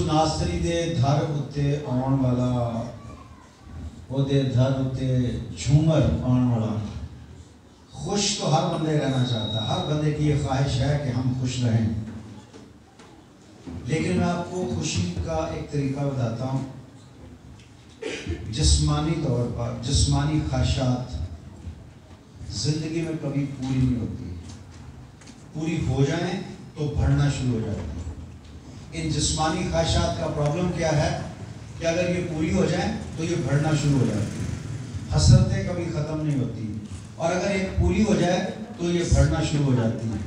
नासरी दे धर उत्ते आउण वाला ओदे धर उत्ते झूमर आउण वाला। खुश तो हर बंदे रहना चाहता, हर बंदे की ये ख्वाहिश है कि हम खुश रहें, लेकिन मैं आपको खुशी का एक तरीका बताता हूँ। जिस्मानी तौर पर जिस्मानी ख्वाहिशात जिंदगी में कभी पूरी नहीं होती, पूरी हो जाए तो बढ़ना शुरू हो जाती है। इन जिस्मानी ख्वाहिशात का प्रॉब्लम क्या है कि अगर ये पूरी हो जाए तो ये बढ़ना शुरू हो जाती है। हसरतें कभी ख़त्म नहीं होती, और अगर ये पूरी हो जाए तो ये बढ़ना शुरू हो जाती है।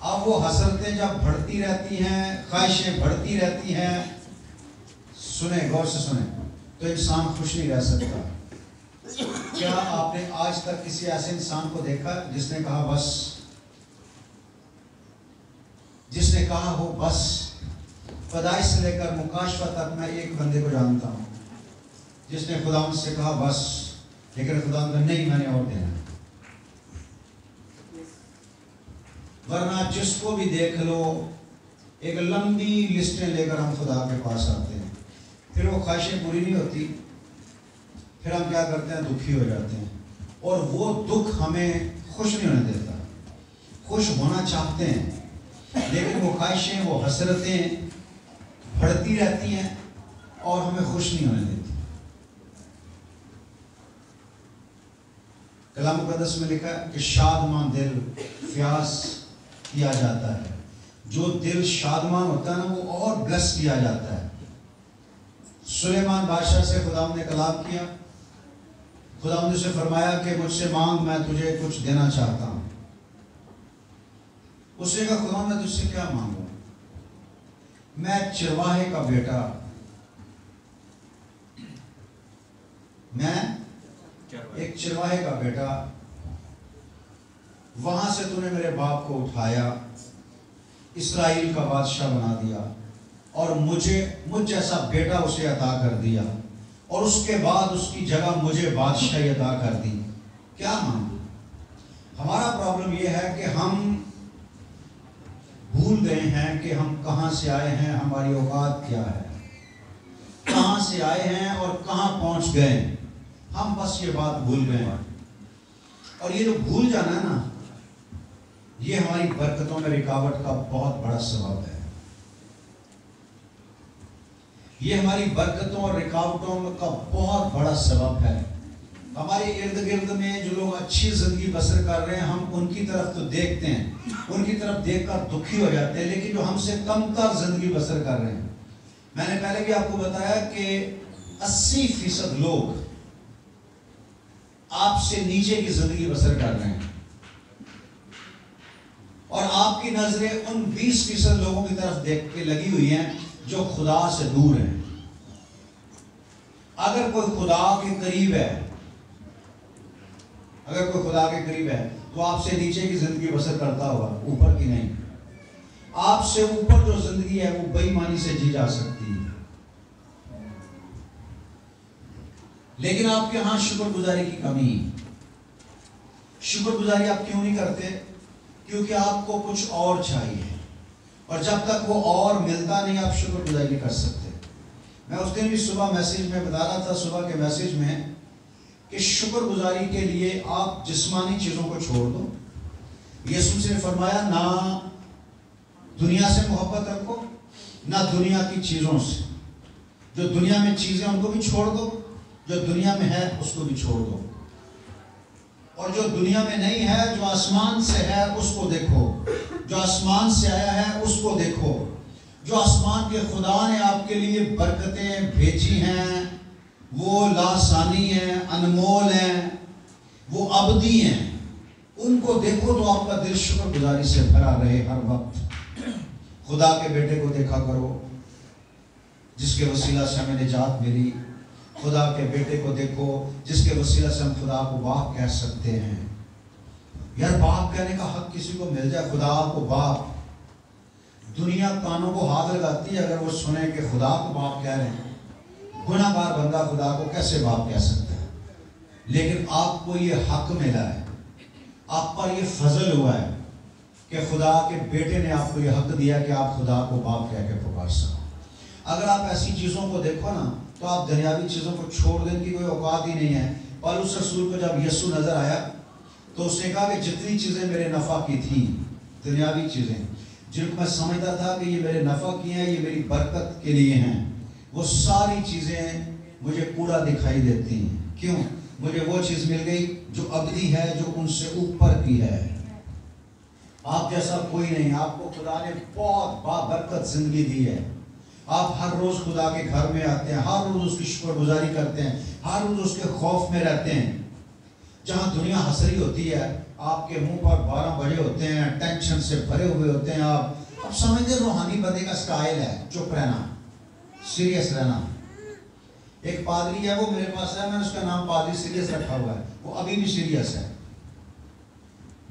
अब वो हसरतें जब बढ़ती रहती हैं, ख्वाहिशें बढ़ती रहती हैं, सुने गौर से सुने, तो इंसान खुश नहीं रह सकता। क्या आपने आज तक किसी ऐसे इंसान को देखा जिसने कहा बस, जिसने कहा हो बस? पैदाइश से लेकर मुकाशफा तक मैं एक बंदे को जानता हूँ जिसने खुदावंद से कहा बस, लेकिन खुदावंद ने नहीं, मैंने और देना। वरना जिसको भी देख लो एक लंबी लिस्टें लेकर हम खुदा के पास आते हैं, फिर वो ख्वाहिशें पूरी नहीं होती, फिर हम क्या करते हैं, दुखी हो जाते हैं, और वो दुख हमें खुश नहीं होने देता। खुश होना चाहते हैं लेकिन वो ख्वाहिशें, वो हसरतें बढ़ती रहती हैं और हमें खुश नहीं होने देती। कलाम मुक़द्दस में लिखा है कि शादमान दिल फ्यास किया जाता है। जो दिल शादमान होता है ना, वो और ब्लेस किया जाता है। सुलेमान बादशाह से खुदा ने कलाम किया, खुदा ने उसे फरमाया कि मुझसे मांग, मैं तुझे कुछ देना चाहता हूँ। उसने कहा, खुदा मैं तुझसे क्या मांगू? मैं चिरवाहे का बेटा, मैं एक चिरवाहे का बेटा, वहां से तूने मेरे बाप को उठाया, इस्राएल का बादशाह बना दिया और मुझ जैसा बेटा उसे अता कर दिया, और उसके बाद उसकी जगह मुझे बादशाही अता कर दी। क्या मांगू? हमारा प्रॉब्लम यह है कि हम भूल गए हैं कि हम कहां से आए हैं, हमारी औकात क्या है, कहां से आए हैं और कहां पहुंच गए। हम बस ये बात भूल गए हैं, और ये जो भूल जाना है ना, ये हमारी बरकतों में रुकावट का बहुत बड़ा सबब है। ये हमारी बरकतों और रुकावटों का बहुत बड़ा सबब है। हमारे इर्द गिर्द में जो लोग अच्छी जिंदगी बसर कर रहे हैं, हम उनकी तरफ तो देखते हैं, उनकी तरफ देखकर दुखी हो जाते हैं, लेकिन जो हमसे कमतर जिंदगी बसर कर रहे हैं, मैंने पहले भी आपको बताया कि 80% लोग आपसे नीचे की जिंदगी बसर कर रहे हैं, और आपकी नजरें उन 20% लोगों की तरफ देख के लगी हुई हैं जो खुदा से दूर हैं। अगर कोई खुदा के करीब है, अगर कोई खुदा के करीब है, तो आपसे नीचे की जिंदगी बसर करता होगा, ऊपर की नहीं। आपसे ऊपर जो जिंदगी है वो बेईमानी से जी जा सकती है, लेकिन आपके यहां शुक्रगुजारी की कमी। शुक्रगुजारी आप क्यों नहीं करते? क्योंकि आपको कुछ और चाहिए, और जब तक वो और मिलता नहीं, आप शुक्रगुजारी नहीं कर सकते। मैं उस दिन भी सुबह मैसेज में बता रहा था, सुबह के मैसेज में, कि शुक्रगुजारी के लिए आप जिस्मानी चीजों को छोड़ दो। यीशु ने फरमाया, ना दुनिया से मोहब्बत रखो, ना दुनिया की चीजों से। जो दुनिया में चीजें उनको भी छोड़ दो, जो दुनिया में है उसको भी छोड़ दो, और जो दुनिया में नहीं है, जो आसमान से है उसको देखो, जो आसमान से आया है उसको देखो। जो आसमान के खुदा ने आपके लिए बरकतें भेजी हैं, वो लासानी हैं, अनमोल हैं, वो अबदी हैं, उनको देखो तो आपका दिल शुक्रगुजारी से भरा रहे हर वक्त। खुदा के बेटे को देखा करो जिसके वसीला से हमें निजात मिली। खुदा के बेटे को देखो जिसके वसीला से हम खुदा को बाप कह सकते हैं। यार, बाप कहने का हक किसी को मिल जाए, खुदा को बाप। दुनिया कानों को हाथ लगाती है अगर वो सुने कि खुदा को बाप कह रहे हैं। गुनाहगार बंदा खुदा को कैसे बाप कह सकता है? लेकिन आपको ये हक मिला है, आप पर ये फजल हुआ है कि खुदा के बेटे ने आपको ये हक दिया कि आप खुदा को बाप कह के पुकार सको। अगर आप ऐसी चीज़ों को देखो ना, तो आप दुनियावी चीज़ों को छोड़ देने की कोई औकात ही नहीं है। पौलुस रसूल को जब यीशु नजर आया तो उसने कहा कि जितनी चीज़ें मेरे नफ़ा की थी, दुनियावी चीज़ें जिनको मैं समझता था कि ये मेरे नफ़ा की हैं, ये मेरी बरकत के लिए हैं, वो सारी चीज़ें मुझे पूरा दिखाई देती हैं। क्यों? मुझे वो चीज़ मिल गई जो अबदी है, जो उनसे ऊपर की है। आप जैसा कोई नहीं, आपको खुदा ने बहुत बाबरकत जिंदगी दी है। आप हर रोज़ खुदा के घर में आते हैं, हर रोज़ उसकी शुक्रगुजारी करते हैं, हर रोज़ उसके खौफ में रहते हैं। जहाँ दुनिया हंस रही होती है, आपके मुंह पर 12 बजे होते हैं, टेंशन से भरे हुए होते हैं। आप समझते रूहानी बंदे का स्टाइल है चुप रहना, सीरियस रहना। एक पादरी है, वो मेरे पास है, मैंने उसका नाम पादरी सीरियस रखा हुआ है। वो अभी भी सीरियस है।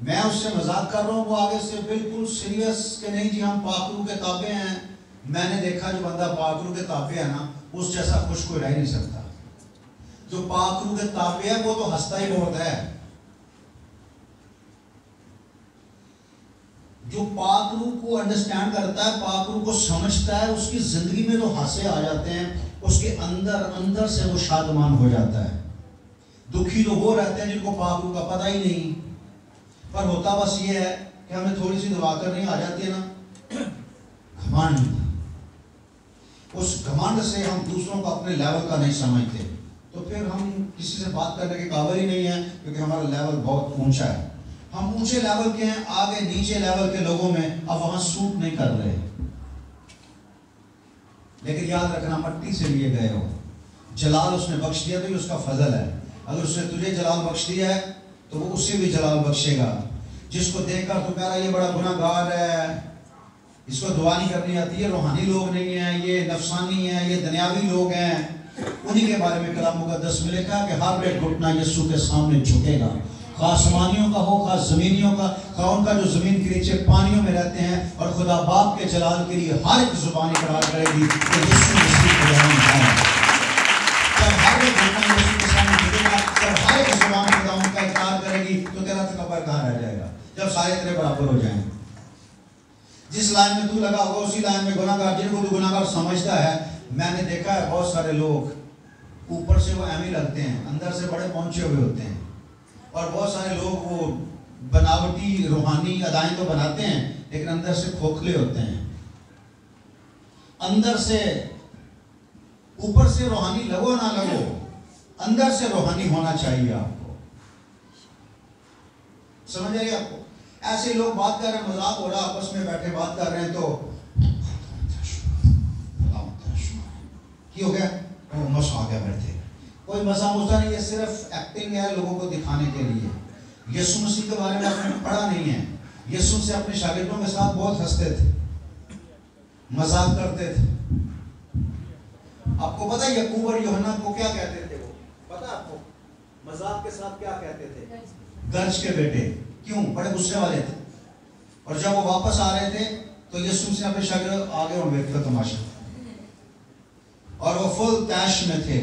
मैं उससे मजाक कर रहा हूँ, वो आगे से बिल्कुल सीरियस कि नहीं जी हम पाकरू के ताबे हैं। मैंने देखा जो बंदा पाकरू के ताबे है ना, उस जैसा खुश कोई रह नहीं सकता। जो पाकरू के ताबे है वो तो हंसता ही बहुत है। जो पाक रूह को अंडरस्टैंड करता है, पाक रूह को समझता है, उसकी जिंदगी में तो हासे आ जाते हैं, उसके अंदर अंदर से वो शादमान हो जाता है। दुखी तो वो रहते हैं जिनको पाक रूह का पता ही नहीं, पर होता बस ये है कि हमें थोड़ी सी दुआ करनी आ जाती है ना, घमंड। उस घमंड से हम दूसरों को अपने लेवल का नहीं समझते, तो फिर हम किसी से बात करने के काबिल ही नहीं है, क्योंकि हमारा लेवल बहुत ऊंचा है। हम ऊंचे लेवल के हैं, आगे नीचे लेवल के लोगों में अब वहां सूट नहीं कर रहे। लेकिन याद रखना, मट्टी से लिए गए हो, जलाल उसने बख्श दिया तो ये उसका फजल है। अगर उसने तुझे जलाल बख्श दिया है तो वो उसे भी जलाल बख्शेगा। जिसको देखकर तो कह रहा है ये बड़ा गुनाहगार है, इसको दुआ नहीं करनी आती है, रूहानी लोग नहीं है, ये नफसानी है, ये दुनियावी लोग हैं, उन्हीं के बारे में कलाम मुकद्दस में लिखा कि हर एक घुटना यीशु के सामने झुकेगा, खा आसमानियों का हो, खा जमीनियों का, खा उनका जो जमीन के नीचे पानियों में रहते हैं, और खुदा बाप के जलाल के लिए हर एक जुबान इकरार करेगी कि यीशु मसीह खुदावंद है। जब हर एक घुटना यीशु के सामने झुकेगा, जब हर एक जुबान खुदावंद का इकरार करेगी, तो तेरा तकब्बुर कहाँ रह जाएगा, जब सारे तेरे बराबर हो जाएंगे। जिस लाइन में तू लगा होगा उसी लाइन में गुनाहगार, जिनको तू गुनाहगार समझता है। मैंने देखा है बहुत सारे लोग ऊपर से वो एमी लगते हैं, अंदर से बड़े पहुंचे हुए होते हैं, और बहुत सारे लोग वो बनावटी रूहानी अदाएं तो बनाते हैं, लेकिन अंदर से खोखले होते हैं। अंदर से, ऊपर से रूहानी लगो ना लगो, अंदर से रूहानी होना चाहिए आपको। समझ आइए आपको? ऐसे लोग बात कर रहे हैं, मजाक हो रहा, आपस में बैठे बात कर रहे हैं, तो हो गया मसा आ गया बैठे। कोई मजा मुझा नहीं है, सिर्फ एक्टिंग है लोगों को दिखाने के लिए। यीशु मसीह के बारे में आपने पढ़ा नहीं है। यीशु से अपने शागिर्दों के साथ बहुत हंसते थे, मजाक करते थे। आपको पता है याकूब और यूहन्ना को क्या कहते थे? वो पता आपको मजाक के साथ क्या कहते थे? गर्ज के बेटे। क्यों? बड़े गुस्से वाले थे। और जब वो वापस आ रहे थे तो यीशु से अपने शागिर्द आगे और देखते तमाशा, और वो फुल तैश में थे।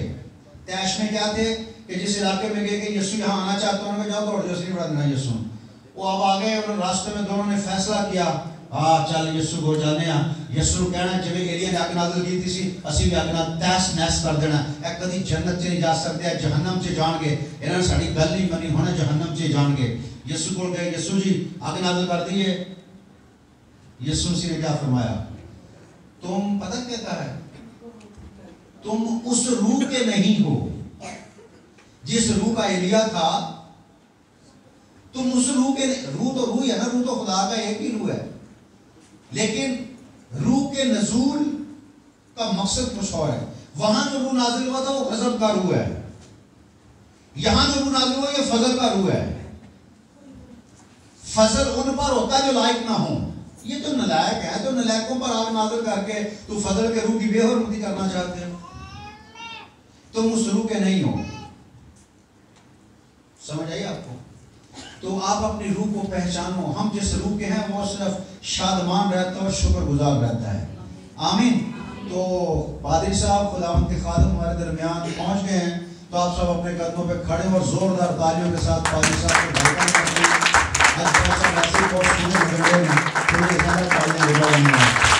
तैश में क्या थे कि जिस इलाके में गए कि यीशु यहाँ आना चाहते हैं, जाओ दौड़ जाओ, नहीं बड़ा देना यीशु। वो अब आ गए, उन्होंने रास्ते में दोनों ने फैसला किया, हाँ चल यीशु को जाने आ। यीशु कहना जिवें एलिया ने अग नाज़िल की थी, असीं भी अग नाल तैश नैश कर देना। ए कदी जन्नत च नहीं जा सकते, जहन्नम च जाणगे। इन्होंने साड़ी गल नहीं मनी, हुण जहन्नम च जाणगे। यीशु को गए, यीशु जी अग नाज़िल कर दिए। यीशु मसीह ने क्या फरमाया? तुम पता क्या कहा है? तुम उस रूह के नहीं हो जिस रूह का एलिया था। तुम उस रूह के, रूह तो रूह है ना, रूह तो खुदा का एक ही रूह है, लेकिन रूह के नजूल का मकसद कुछ और है। वहां जो रूह नाजिल हुआ था वो गजब का रूह है, यहां जो रूह नाजिल हुआ ये फजल का रूह है। फजल उन पर होता है जो लायक ना हो। ये तो नलायक है, तो नलायकों पर आग नाजिल करके तो फजल के रूह की बेहरमती करना चाहते हो। तुम उस रूह के नहीं हो। समझ आई आपको? तो आप अपनी रूह को पहचानो। हम जिस रूह के हैं वो सिर्फ शादमान रहता है और शुक्रगुजार रहता है। आमीन। तो पादरी साहब, खुदावंद के खादिम हमारे दरमियान पहुंच गए हैं, तो आप सब अपने कदमों पे खड़े और जोरदार तालियों के साथ पादरी साहब को वेलकम करते हैं। आज बहुत सा मैसेज और सुनने मिल रहे हैं, थोड़ी ज़्यादा तालियां बजाएंगे।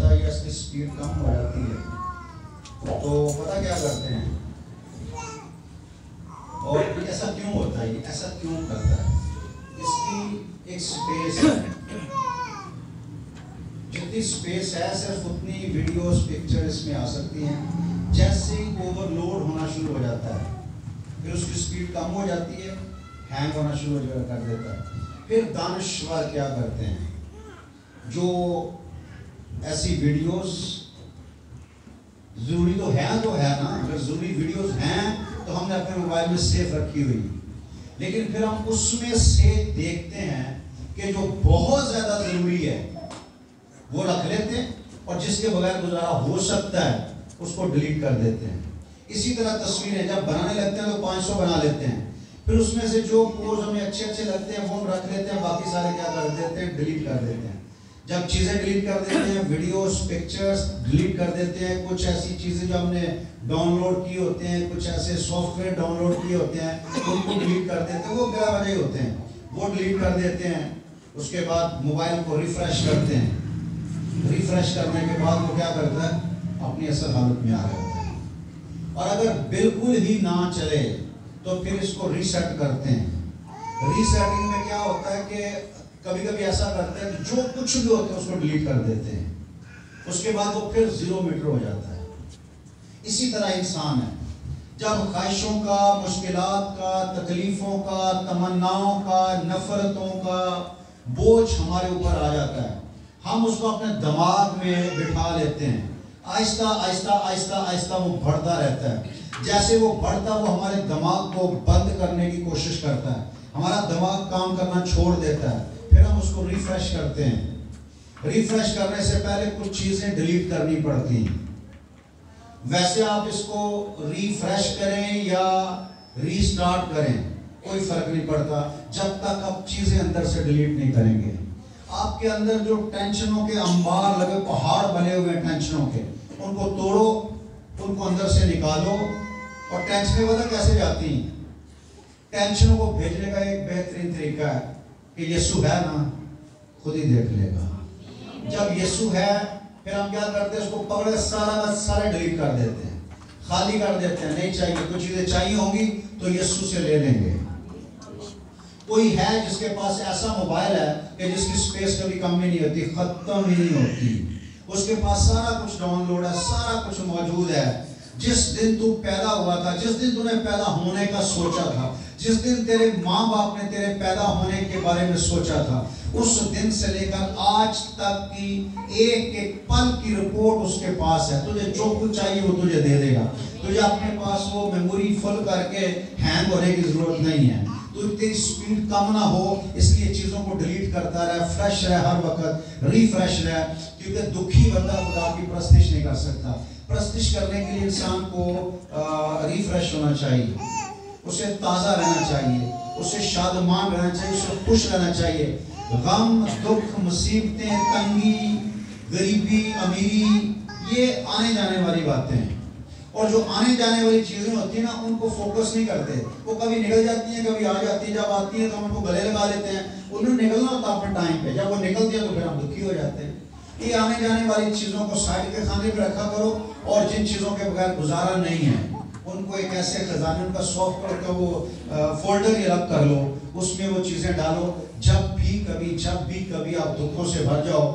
होता है या इसकी स्पीड कम हो जाती है तो पता क्या करते हैं, और ऐसा क्यों होता है, ऐसा क्यों करता है? इसकी एक स्पेस है, जितनी स्पेस है सिर्फ उतनी वीडियोस पिक्चर इसमें आ सकती हैं। जैसे ही ओवरलोड होना शुरू हो जाता है फिर उसकी स्पीड कम हो जाती है, हैंग होना शुरू कर देता है। फिर दानिश्वर क्या करते हैं, जो ऐसी वीडियोस जरूरी तो है ना, अगर जरूरी वीडियोस हैं तो हमने अपने मोबाइल में सेव रखी हुई, लेकिन फिर हम उसमें से देखते हैं कि जो बहुत ज्यादा जरूरी है वो रख लेते हैं और जिसके बगैर गुजारा हो सकता है उसको डिलीट कर देते हैं। इसी तरह तस्वीरें जब बनाने लगते हैं तो 500 बना लेते हैं, फिर उसमें से जो पोज हमें अच्छे अच्छे लगते हैं वो हम रख लेते हैं, बाकी सारे क्या कर देते हैं, डिलीट कर देते हैं। जब चीज़ें डिलीट कर देते हैं, वीडियोस पिक्चर्स डिलीट कर देते हैं, कुछ ऐसी चीज़ें जो हमने डाउनलोड की होते हैं, कुछ ऐसे सॉफ्टवेयर डाउनलोड किए होते हैं उनको डिलीट कर देते हैं, वो बिला वजह होते हैं, वो डिलीट कर देते हैं। उसके बाद मोबाइल को रिफ्रेश करते हैं, रिफ्रेश करने के बाद वो क्या करता है, अपनी असल हालत में आ जाता है। और अगर बिल्कुल ही ना चले तो फिर इसको रीसेट करते हैं। रीसेटिंग में क्या होता है कि कभी कभी ऐसा करते हैं कि जो कुछ भी होता है उसको डिलीट कर देते हैं, उसके बाद वो फिर 0 मीटर हो जाता है। इसी तरह इंसान है, जब ख्वाहिशों का, मुश्किलात का, तकलीफों का, तमन्नाओं का, नफरतों का बोझ हमारे ऊपर आ जाता है, हम उसको अपने दिमाग में बिठा लेते हैं। आहिस्ता आहिस्ता आहिस्ता आहिस्ता वो बढ़ता रहता है। जैसे वो बढ़ता वो हमारे दिमाग को बंद करने की कोशिश करता है, हमारा दिमाग काम करना छोड़ देता है, फिर हम उसको रिफ्रेश करते हैं। रिफ्रेश करने से पहले कुछ चीजें डिलीट करनी पड़ती हैं। वैसे आप इसको रिफ्रेश करें या रीस्टार्ट करें कोई फर्क नहीं पड़ता, जब तक आप चीजें अंदर से डिलीट नहीं करेंगे। आपके अंदर जो टेंशनों के अंबार लगे, पहाड़ बने हुए टेंशनों के, उनको तोड़ो, उनको अंदर से निकालो। और टेंशनें पता कैसे जाती हैं? टेंशनों को भेजने का एक बेहतरीन तरीका है कि यीशु है ना, खुद ही देख लेगा। जब यीशु है फिर हम क्या करते हैं, उसको पकड़ के सारा डिलीट कर देते हैं, खाली कर देते हैं। नहीं चाहिए, कुछ चीजें चाहिए होंगी तो यीशु से ले लेंगे। कोई है जिसके पास ऐसा मोबाइल है कि जिसकी स्पेस कभी कम ही नहीं होती, खत्म ही नहीं होती, उसके पास सारा कुछ डाउनलोड है, सारा कुछ मौजूद है। जिस दिन तू पैदा हुआ था, जिस दिन तूने पैदा होने का सोचा था, जिस दिन तेरे माँ बाप ने तेरे पैदा होने के बारे में सोचा था, उस दिन से लेकर आज तक की एक एक पल की रिपोर्ट उसके पास है। तुझे जो कुछ चाहिए वो तुझे दे देगा। तुझे अपने पास वो मेमोरी फुल करके हैंग होने की जरूरत नहीं है। तो तेरी स्पीड कम ना हो इसलिए चीज़ों को डिलीट करता रहे, फ्रेश रहे, हर वक्त रिफ्रेश रहे, क्योंकि दुखी बंदा खुदा की प्रस्तिश नहीं कर सकता। प्रस्तिश करने के लिए इंसान को रिफ्रेश होना चाहिए, उसे ताज़ा रहना चाहिए, उसे शादमान रहना चाहिए, उसे खुश रहना चाहिए। गम, दुख, मुसीबतें, तंगी, गरीबी, अमीरी, ये आने जाने वाली बातें हैं। और जो आने जाने वाली चीज़ें होती हैं ना, उनको फोकस नहीं करते। वो कभी निकल जाती हैं, कभी आ जाती है। जब आती है तो हम उनको गले लगा लेते हैं। उन्हें निकलना होता है अपने टाइम पे, जब वो निकलती है तो फिर हम दुखी हो जाते हैं। ये आने जाने वाली चीज़ों को साइड के खाने पे रखा करो, और जिन चीज़ों के बगैर गुजारा नहीं है उनको एक ऐसे खजाने, उनका सॉफ्टवेयर का वो फोल्डर ही अलग कर लो, उसमें वो चीज़ें डालो। जब भी कभी आप दुखों से भर जाओ,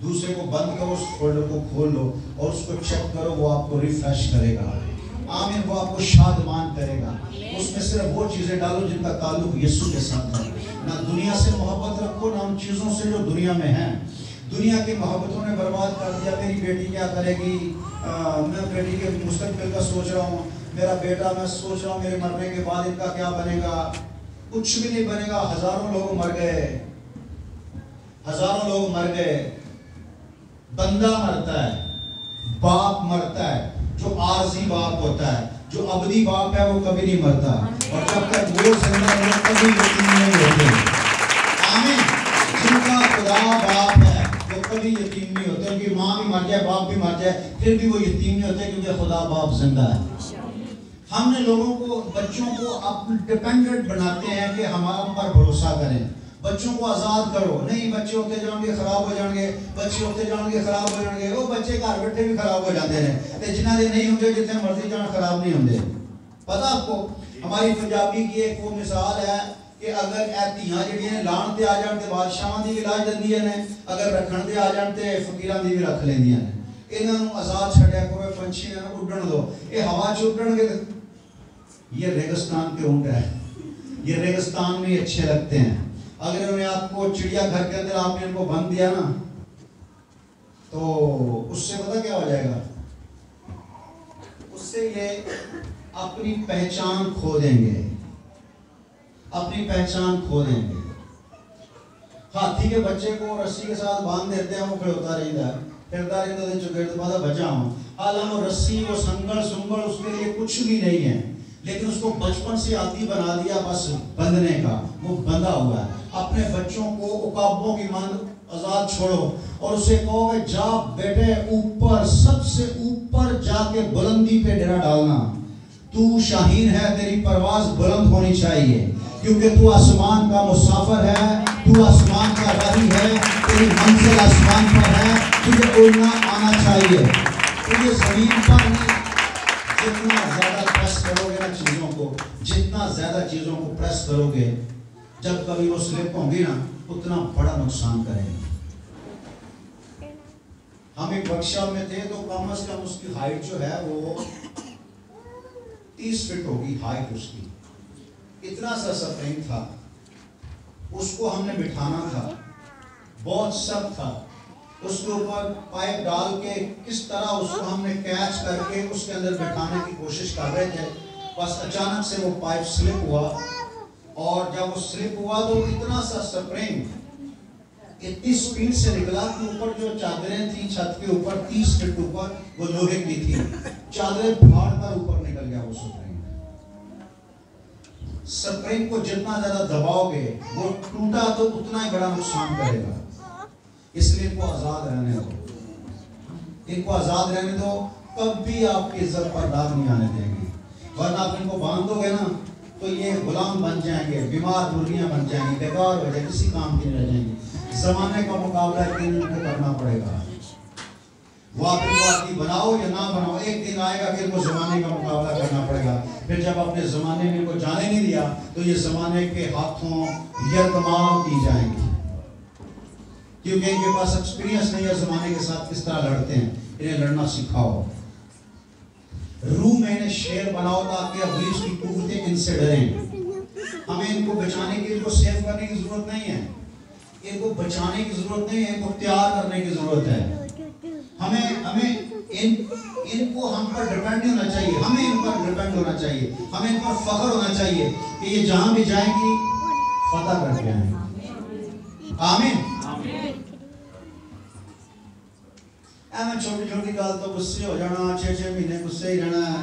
दूसरे को बंद करो, उस फोल्डर को खोल लो और उसको चेक करो, वो आपको रिफ्रेश करेगा। आमीन, वो आपको शादमान करेगा। उसमें सिर्फ वो चीज़ें डालो जिनका ताल्लुक यीशु के साथ है। ना दुनिया से मोहब्बत रखो, ना उन चीज़ों से जो दुनिया में हैं। दुनिया की मोहब्बतों ने बर्बाद कर दिया। मेरी बेटी क्या करेगी, मैं बेटी के मुस्तकबिल का सोच रहा हूँ, मेरा बेटा, मैं सोच रहा हूँ मेरे मरने के बाद इनका क्या बनेगा। कुछ भी नहीं बनेगा। हजारों लोग मर गए, हजारों लोग मर गए। बंदा मरता है, बाप मरता है, जो आरजी बाप होता है, जो अबदी बाप है वो कभी नहीं मरता। और जब तक वो जिंदा है कभी यतीम नहीं होते। आमीन। जिनका खुदा बाप है वो कभी यतीम नहीं होते। उनकी माँ भी मर जाए, बाप भी मर जाए, फिर भी वो यतीम नहीं होते, क्योंकि खुदा बाप जिंदा है। हमने लोगों को, बच्चों को अब डिपेंडेंट बनाते हैं कि हम पर भरोसा करें। बच्चों को आज़ाद करो। नहीं बच्चे होते जाएंगे खराब हो जाएंगे, बच्चे होते जाएंगे खराब हो जाएंगे। वो बच्चे घर बैठे भी खराब हो जाते हैं ते जिन्हें नहीं होंगे जितने मर्जी जान खराब नहीं होंगे। पता आपको हमारी पंजाबी की एक वो मिसाल है कि अगर ए धियां जिहड़ियां लाण ते आ जाण ते बादशाहां दी भी ला दिंदियां ने, अगर रखण ते आ जाण ते फकीरां दी भी रख लैंदियां ने। इन्हां नूं आज़ाद छड्या करो, पंछी उड़न दो, ये हवा च उड़नगे। ये रेगिस्तान के ऊंट है, ये रेगिस्तान में अच्छे लगते हैं। अगर उन्हें आपको चिड़ियाघर के अंदर आपने इनको बंद दिया ना तो उससे पता क्या हो जाएगा, उससे ये अपनी पहचान खो देंगे, अपनी पहचान खो देंगे। हाथी के बच्चे को रस्सी के साथ बांध देते हैं, वो खड़ोता रहता है, फिरता रहता है, चुकेड़ बाद बचा हूं। हालांकि रस्सी वो संगल सुंगल उसके लिए कुछ भी नहीं है, लेकिन उसको बचपन से आदी बना दिया बस बंधने का, वो बंधा हुआ है। अपने बच्चों को उकाबों की मान आजाद छोड़ो और उसे कहो कि जा बेटे ऊपर, सबसे ऊपर जाके बुलंदी पे डेरा डालना। तू शाहीन है, तेरी परवाज बुलंद होनी चाहिए, क्योंकि तू आसमान का मुसाफिर है, तू आसमान का राही है, तेरी मंजिल आसमान पर है, तुझे उड़ना आना चाहिए। तुझे जमीन पर नहीं, जितना ज्यादा प्रेस करोगे ना चीजों को, जितना ज्यादा चीजों को प्रेस करोगे, जब कभी वो स्लिप होंगी ना उतना बड़ा नुकसान करेंगे। हम एक वर्कशॉप में थे तो कम से कम उसकी हाइट जो है वो 30 फीट होगी हाइट उसकी। इतना सा स्प्रिंग था, उसको हमने बिठाना था, बहुत सख्त था। उसके ऊपर पाइप डाल के किस तरह उसको हमने कैच करके उसके अंदर बिठाने की कोशिश कर रहे थे, बस अचानक से वो पाइप स्लिप हुआ। और जब वो स्लिप हुआ तो इतना सा स्प्रिंग इतनी स्पीड से निकला कि ऊपर जो चादरें थी छत के ऊपर 30 फीट ऊपर वो लोहे की थी, चादरें फाड़ कर ऊपर निकल गया वो स्प्रिंग। स्प्रिंग को जितना ज्यादा दबाओगे वो टूटा तो उतना ही बड़ा नुकसान करेगा। इसलिए इनको आजाद रहने दो, इनको आजाद रहने दो, कभी आपकी इज्जत पर दाग नहीं आने देंगे। वरना आप इनको बांध दोगे ना तो ये गुलाम बन जाएंगे, बीमार मुर्गियां बन जाएंगी, बेकार हो जाएंगे, किसी काम की नहीं रह जाएंगी। जमाने का मुकाबला एक दिन इनको करना पड़ेगा। वो आप इनको आदमी बनाओ या ना बनाओ, एक दिन आएगा कि इनको जमाने का मुकाबला करना पड़ेगा। फिर जब अपने जमाने में इनको जाने नहीं दिया तो ये जमाने के हाथों यरगमाल की जाएंगी, क्योंकि इनके पास एक्सपीरियंस नहीं है जमाने के साथ किस तरह लड़ते हैं। इन्हें लड़ना सिखाओ, रूह में इन्हें शेर बनाओ ताकि अब्लीस की कुव्वतें इनसे डरें। हमें इनको बचाने की, इनको सेव करने की जरूरत नहीं है, इनको बचाने की जरूरत नहीं है, इनको तैयार करने की जरूरत है। हमें इनको हम पर डिपेंड नहीं होना चाहिए, हमें इन पर डिपेंड होना चाहिए, हमें इन पर फख्र होना चाहिए कि ये जहां भी जाएंगी फतह करके आएंगे। आमीन। मैं छोटी छोटी गल तो गुस्से हो जाना, 6-6 महीने गुस्से ही रहना है,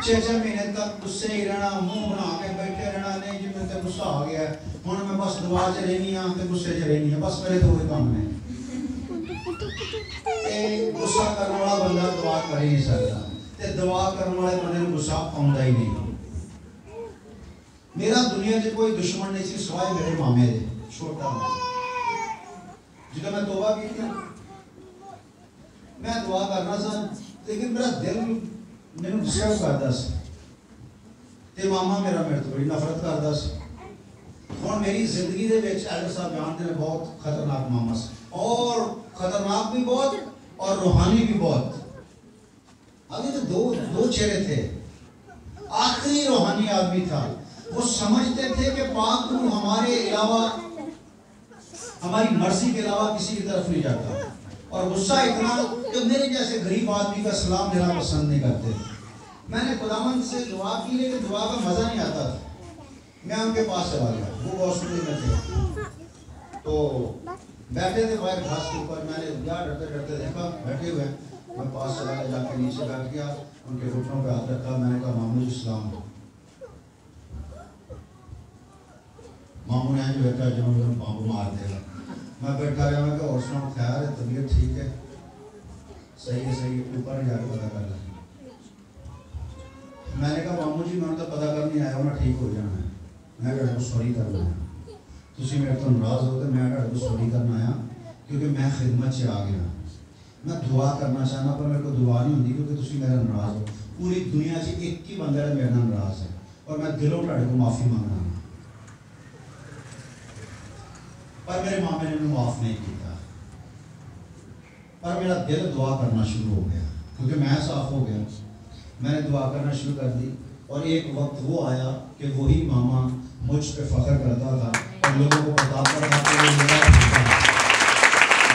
6-6 महीने तक गुस्से ही रहना, मुंह बना के बैठे रहना। नहीं जी मैं तो गुस्सा आ गया हुण मैं बस दुआ च रहनी हां ते गुस्से च रहनी हां, बस मेरे तो वही काम ने। गुस्सा करने वाला बंदा दुआ कर ही नहीं सकता, ते दुआ करने वाले बंदे को गुस्सा आउंदा ही नहीं। मेरा दुनिया च कोई दुश्मन नहीं सी सिवाय मेरे मामे दे, छोटा जिदा मैं तौबा की थी, मैं दुआ करना सा, लेकिन मेरा दिल मैंने डिस्टर्ब करता सी ते मामा मेरा मेरे तो बड़ी नफरत करता सी। और मेरी जिंदगी दे विच एल्डर साहब जानते हैं बहुत खतरनाक मामा सी, और खतरनाक भी बहुत और रूहानी भी बहुत। अभी तो दो चेहरे थे। आखिरी रूहानी आदमी था, वो समझते थे कि पाक रूह हमारे अलावा, हमारी मर्जी के अलावा किसी की तरफ नहीं जाता, और गुस्सा इतना कि मेरे जैसे गरीब आदमी का सलाम लेना पसंद नहीं करते। मैंने खुदावंद से दुआ की, लेकिन दुआ का मजा नहीं आता था। मैं उनके पास चला गया, वो हॉस्पिटल में थे, तो बैठे थे बाहर घास के ऊपर। मैंने यार डरते डरते देखा बैठे हुए, मैं पास चला गया, जाके नीचे बैठ गया, उनके घुटनों पे हाथ रखा। मैंने कहा मामू जी सलाम। मामू ने आज बैठा जो मामू मार देगा। मैं बैठा रहा, मैं और सुना ख्याल है, तबीयत ठीक है, सही है, सही है, ऊपर जाकर पता कर लें। मैंने कहा मामू जी मैं तो पता करने आया हूँ ना, ठीक हो जाना है। मैं ਤੁਹਾਡੇ को सॉरी करना आया, तुसी मेरे तो नाराज हो तो मैं ਤੁਹਾਡੇ को सॉरी करना आया क्योंकि मैं खिदमत से आ गया। मैं दुआ करना चाहना पर मेरे को दुआ नहीं होती क्योंकि तुसी मेरा नाराज हो। पूरी दुनिया से एक ही बंदा मेरे नाल नाराज है और मैं दिलों ਤੁਹਾਡੇ को माफ़ी मांगना, पर मेरे मामे ने माफ़ नहीं किया। पर मेरा दिल दुआ करना शुरू हो गया क्योंकि मैं साफ हो गया। मैंने दुआ करना शुरू कर दी और एक वक्त वो आया कि वही मामा मुझ पे फख्र करता था और लोगों को बताता था कि ये मेरा बेटा है,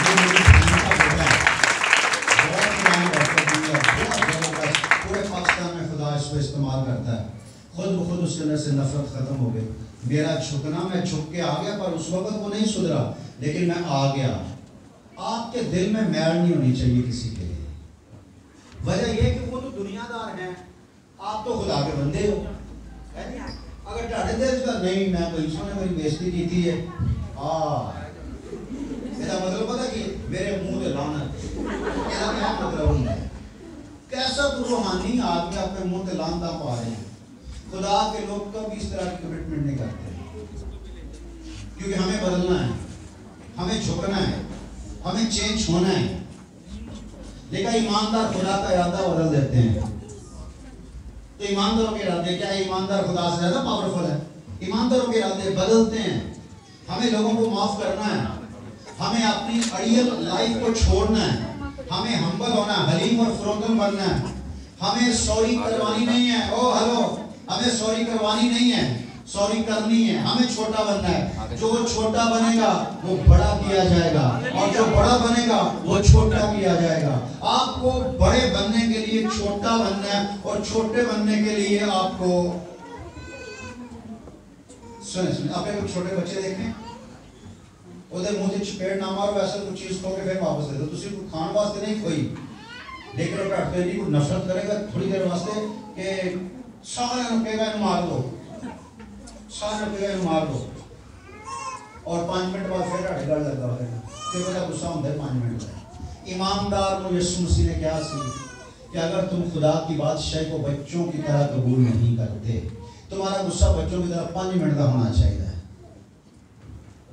ये मेरी बहन का बेटा है। बहुत पुरानी बात है, पूरे पाकिस्तान में खुदा इसको इस्तेमाल करता है। खुद ब खुद उसके अंदर से नफरत ख़त्म हो गई। मेरा झुकना, मैं झुक के आ गया पर उस वक्त वो नहीं सुधरा, लेकिन मैं आ गया। आपके दिल में मैल नहीं होनी चाहिए किसी के लिए। वजह यह कि वो तो दुनियादार हैं, आप तो खुदा के बंदे हो। अगर ढाड़े दिल का नहीं, मैं पुलिसों ने मेरी बेइज्जती की थी है, मेरा मतलब पता कि मेरे मुंह पे लानत, क्या मतलब होता है? कैसा रूहानी आदमी अपने मुंह पे लानता पा रहे हैं। खुदा के लोग कभी इस तरह की कमिटमेंट नहीं करते क्योंकि हमें बदलना है, हमें झुकना है, हमें चेंज होना है। लेकिन ईमानदार खुदा का इरादा बदल देते हैं। तो ईमानदारों के इरादे क्या है? ईमानदार खुदा से ज्यादा पावरफुल है। ईमानदारों के इरादे बदलते हैं। हमें लोगों को माफ करना है, हमें अपनी अड़ियल लाइफ को छोड़ना है, हमें हम्बल होना है, हलीम और फरोतन बनना है। हमें सॉरी करवानी नहीं है। ओ हेलो, हमें सॉरी करवानी नहीं है, सॉरी करनी है। हमें छोटा बनना है। जो छोटा बनेगा वो बड़ा किया जाएगा और जो बड़ा बनेगा वो छोटा किया जाएगा। आपको बड़े बनने के लिए छोटा बनना है और छोटे बनने के लिए आपको सुने आपने कुछ छोटे बच्चे देखे, उधर मुंह से चपेट ना मारो, ऐसा कुछ चीज खो के फिर वापस दे दो। तुसी को खान वास्ते नहीं खोई, लेकिन वो बैठते नहीं, कोई नफरत करेगा थोड़ी देर वास्ते कि सारे रुकेगा मार दो, सारे रुकेगा मार दो और 5 मिनट बाद फिर गल लगा होगा कि बड़ा गुस्सा होता है 5 मिनट में। ईमानदार को यीशु मसीह ने क्या सी कि अगर तुम खुदा की बादशाही को बच्चों की तरह कबूल नहीं करते, तुम्हारा गुस्सा बच्चों की तरह 5 मिनट का होना चाहिए।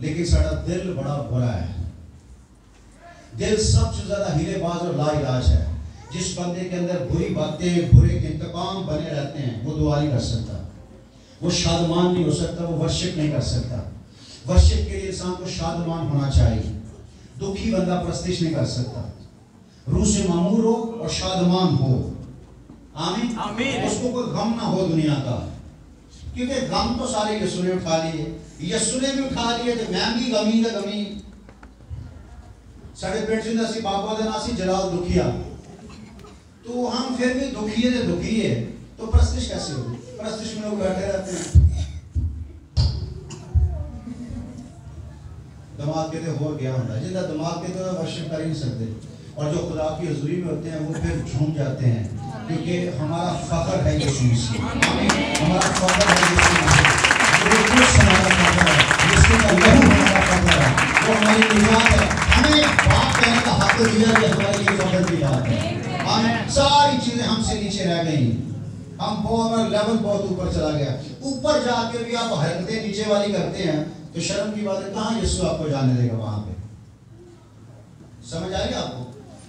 लेकिन साड़ा दिल बड़ा बुरा है। दिल सबसे ज्यादा हीलेबाज और लाइलाज है। जिस बंदे के अंदर बुरी बातें, बुरे इंतकाम बने रहते हैं, वो दुआ नहीं कर सकता, वो शादमान नहीं हो सकता, वो वर्शिप नहीं कर सकता। वर्शिप के लिए इंसान को शादमान होना चाहिए। दुखी बंदा प्रस्तिश नहीं कर सकता। रूह से मामूर हो और शादमान हो। आमीन आमीन। उसको कोई गम ना हो दुनिया का, क्योंकि गम तो सारे यीशु ने उठा लिए। यीशु ने भी उठा लिए तो मैं भी गमी दा गमी। साढ़े पेट से नसी बाबा दे नासी जलाल दुखिया, तो हम फिर भी दुखिए दे दुखिए, तो प्रस्तिश कैसे होगी? प्रस्तिश में लोग बैठे रहते हैं। दिमाग के तो हो गया होता है, जिंदा दिमाग के तो वर्शिप कर ही नहीं सकते। और जो खुदा की हजूरी में होते हैं वो फिर झूम जाते हैं, क्योंकि हमारा फख्र है यीशु मसीह। हमारा फख्र है यीशु मसीह। हमारा फख्र है, यीशु का लहू हमारा फख्र है, वो हमारी निजात है। हमें बात कहने का हक दिया कि हमारे लिए फख्र की बात है। हम सारी चीजें हमसे नीचे रह गई, हम बहुत लेवल बहुत ऊपर चला गया। ऊपर जाके भी आप हरकतें नीचे वाली करते हैं तो शर्म की बात है, कहाँ यीशु आपको जाने देगा वहां पे? समझ आएगा आपको?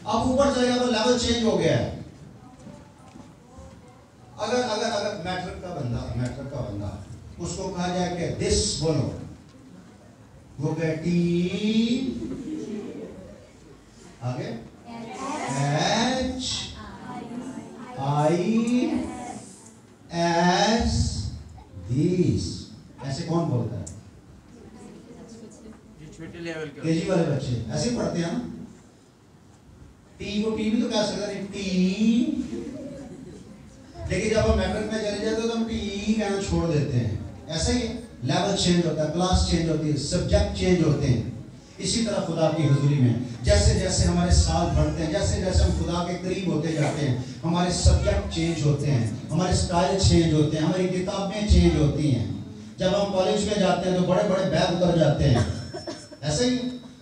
आप ऊपर चले गए तो लेवल चेंज हो गया है। अगर अगर अगर मैट्रिक का बंदा उसको कहा जाए कि दिस बोलो, वो बेटी आगे HIS दिस, ऐसे कौन बोलता है? छोटे लेवल के केजी वाले बच्चे ऐसे पढ़ते हैं ना। टी को टी भी तो कह सकते हैं, टी। लेकिन जब हम मैट्रिक में चले जाते हैं तो हम टी कहना छोड़ देते हैं। ऐसा ही लेवल चेंज होता है, क्लास चेंज होती है, सब्जेक्ट चेंज होते हैं। इसी तरह खुदा की हुजूरी में जैसे जैसे हमारे साल बढ़ते हैं, जैसे जैसे हम खुदा के करीब होते जाते हैं, हमारे सब्जेक्ट चेंज होते हैं, हमारे स्टाइल चेंज होते हैं, हमारी किताबें चेंज होती हैं। जब हम कॉलेज में जाते हैं तो बड़े बड़े बैग उतर जाते हैं। ऐसा ही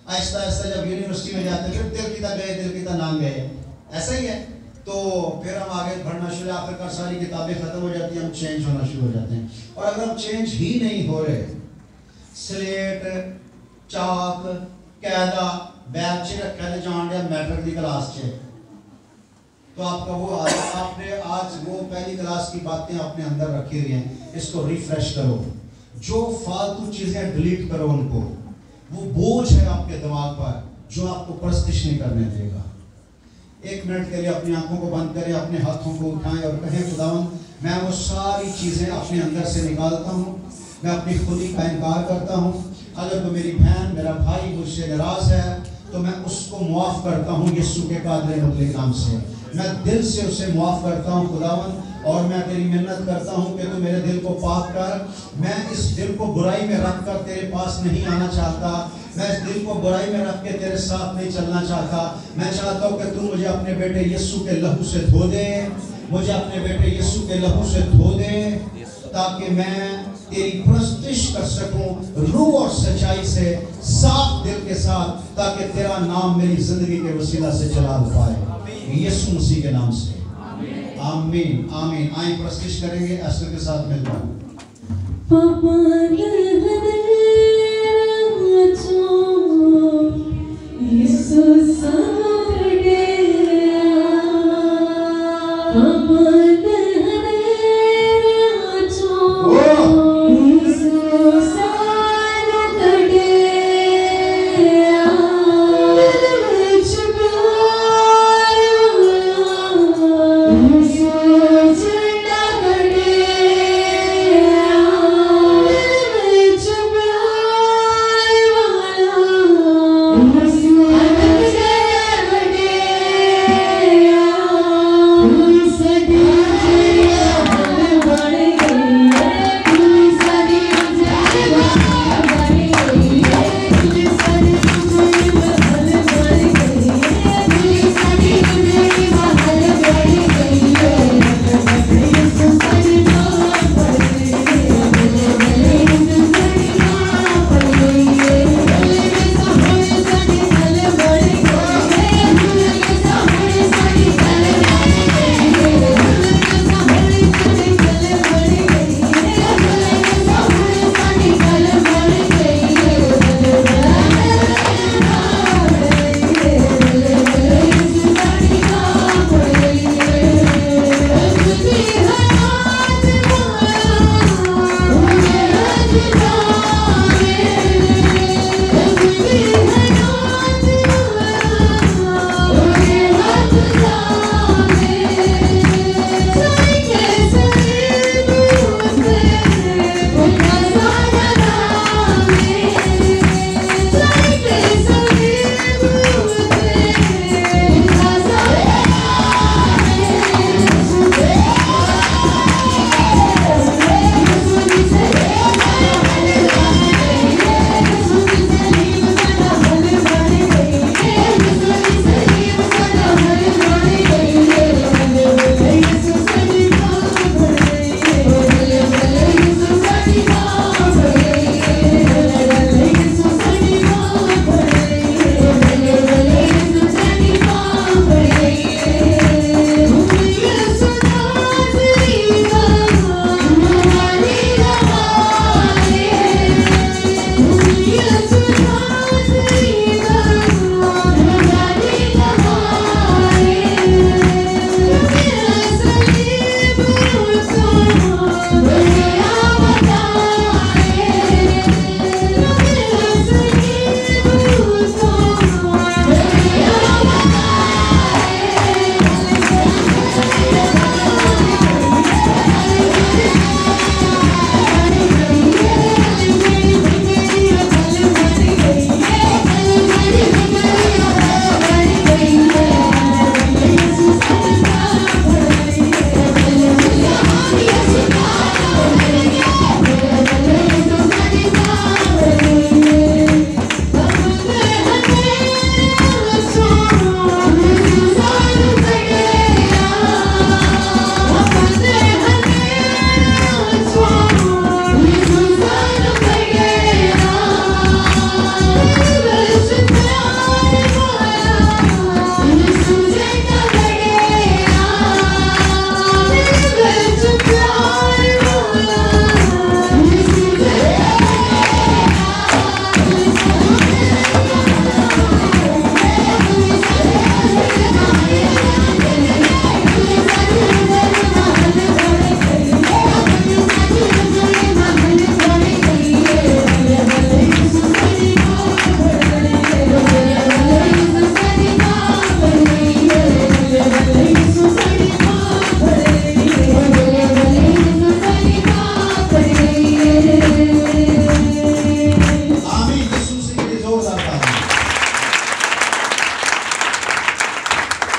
आहिस्ता आहिस्ता जब यूनिवर्सिटी में जाते हैं फिर दिल की गए, दिल की नाम गए। ऐसा ही है। तो फिर हम आगे बढ़ना शुरू, आखिरकार सारी किताबें खत्म हो जाती हैं, हम चेंज होना शुरू हो जाते हैं। और अगर हम चेंज ही नहीं हो रहे, स्लेट चाक कैदा बैग च रखा ले जान दिया मैट्रिक की क्लास च, तो आपका वो आपने आज वो पहली क्लास की बातें अपने अंदर रखी हुई हैं, इसको रिफ्रेश करो, जो फालतू चीजें डिलीट करो उनको। वो बोझ है आपके दिमाग पर जो आपको परस्तिश नहीं करने देगा। एक मिनट के लिए अपनी आंखों को बंद करें, अपने हाथों को उठाएं और कहें खुदावंद मैं वो सारी चीजें अपने अंदर से निकालता हूँ, मैं अपनी खुदी का इनकार करता हूँ। अगर तो मेरी बहन मेरा भाई मुझसे नाराज है तो मैं उसको मुआफ करता हूँ यीशु के कादिर मुतलक नाम से, मैं दिल से उसे मुआफ करता हूँ खुदावंद। और मैं तेरी मिन्नत करता हूँ कि तू मेरे दिल को पाक कर। मैं इस दिल को बुराई में रख कर तेरे पास नहीं आना चाहता, मैं इस दिल को बुराई में रख के तेरे साथ नहीं चलना चाहता। मैं चाहता हूँ कि तू मुझे अपने बेटे यीशु के लहू से धो दे, मुझे अपने बेटे यीशु के लहू से धो दे, ताकि मैं तेरी परस्तिश कर सकूं रूह और सच्चाई से, साफ दिल के साथ, ताकि तेरा नाम मेरी जिंदगी के वसीला से जलाल पाए यीशु मसीह के नाम से। आमीन आमीन। आए परस्तिश करेंगे एस्टर के साथ मिलकर। Yes,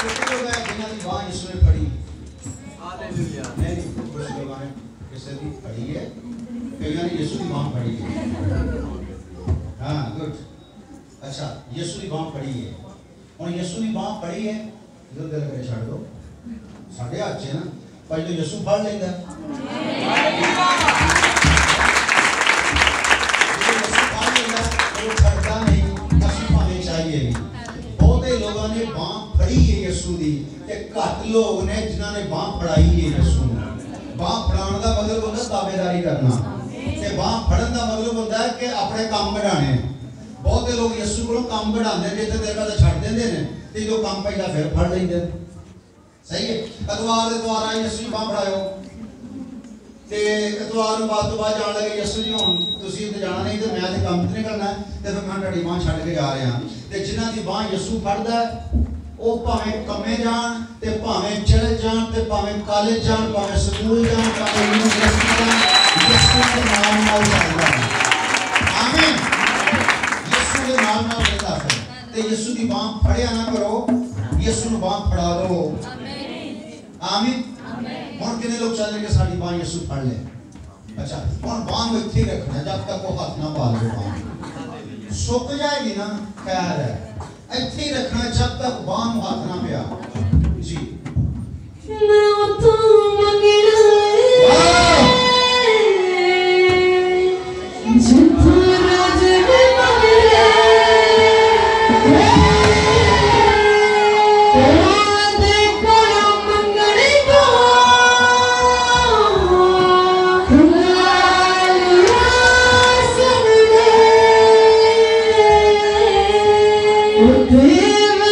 कितने लोग हैं जिन्होंने बांह यीशु ने फड़ी? हालेलुया। नहीं, कुछ लोगों ने किसी की फड़ी है, कईयों ने यीशु की बांह फड़ी है। हाँ, गुड। अच्छा, यीशु की बांह फड़ी है और यीशु की बांह फड़ी है, इधर दिल करे छाड़ दो साढ़े हाथ से ना, पहले यीशु फड़ लेता है। छड़ता नहीं, असली भावे चाहिए भी। बहुत लोगों ने बांह फड़ी है यीशु दी, ते घट लोग ने जिन्होंने बांह फड़ाई है यीशु ने। बांह फड़ाने का मतलब होता है ताबेदारी करना, ते बांह फड़न का मतलब होता है कि अपने काम बढ़ाने। बहुत लोग यीशु को काम बढ़ाते हैं, जितने देर बाद छड़ देंगे ने, ते जो काम पहला फिर फड़ लेंगे। सही है। अतवार के द्वारा यीशु की बांह फड़ायो, ते इतवार बाद तो बाद जान लगे यीशु जी हुण तुसीं ते जाना नहीं, ते मैं ते काम नहीं करना, ते फिर मैं तुहाडी बांह छड्ड के जा रहा। ते जिन्हां दी बांह यीशु फड़दा ओ भावें कम्मे जान, ते भावें चले जान, ते भावें कॉलेज जान, भावें स्कूल जान, भावें यूनिवर्सिटी जान, यीशु के नाम नाल चलदा। आमीन। यीशु के नाम नाल चलदा है। ते यीशु दी बांह फड़िया ना करो, यीशु नूं बांह फड़ा लो। आमीन। और कितने लोग चाहते हैं कि साड़ी बांह यीशु फड़ ले? अच्छा, और बांह को इत्थे रखना जब तक वो हाथ ना बाल लो, बांह सुक जाएगी ना, खैर है, इत्थे रखना जब तक बांह हाथ ना पिया। जी मैं तो मंगना जितना राज में मंगना Dev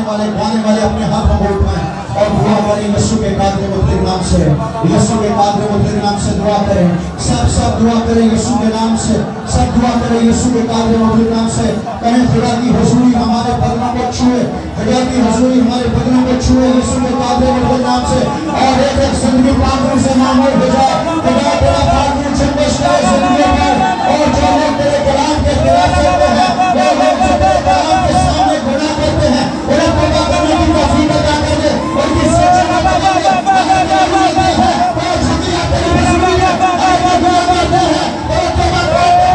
गाने वाले अपने हाथों को उठाएं और दुआ करें यीशु के कादर मुतलक नाम से, यीशु के कादर मुतलक नाम से दुआ करें। सब दुआ करें यीशु के नाम से, सब दुआ करें यीशु के कादर मुतलक नाम से। कहें खुदा की हुजूरी हमारे बदनों को छुए, खुदा की हुजूरी हमारे बदनों को छुए यीशु के कादर मुतलक नाम से। और एक जिंदगी पागलों से मामूल हो जाए। खुदा तेरा पागल चंबश जाए जिंदगी पर, और जो लोग तेरे कलाम के खिलाफ चलते हैं, वो लोग जो तेरे कलाम के सामने गुनाह करते हैं, उन्हें तौबा करने की तौफीक अता कर दे। उनकी सोचों में बदल दे। अगर वो है तो झुकिया तेरी हुजूरी में, अगर वो गुनाह करते हैं तो तौबा कर दे।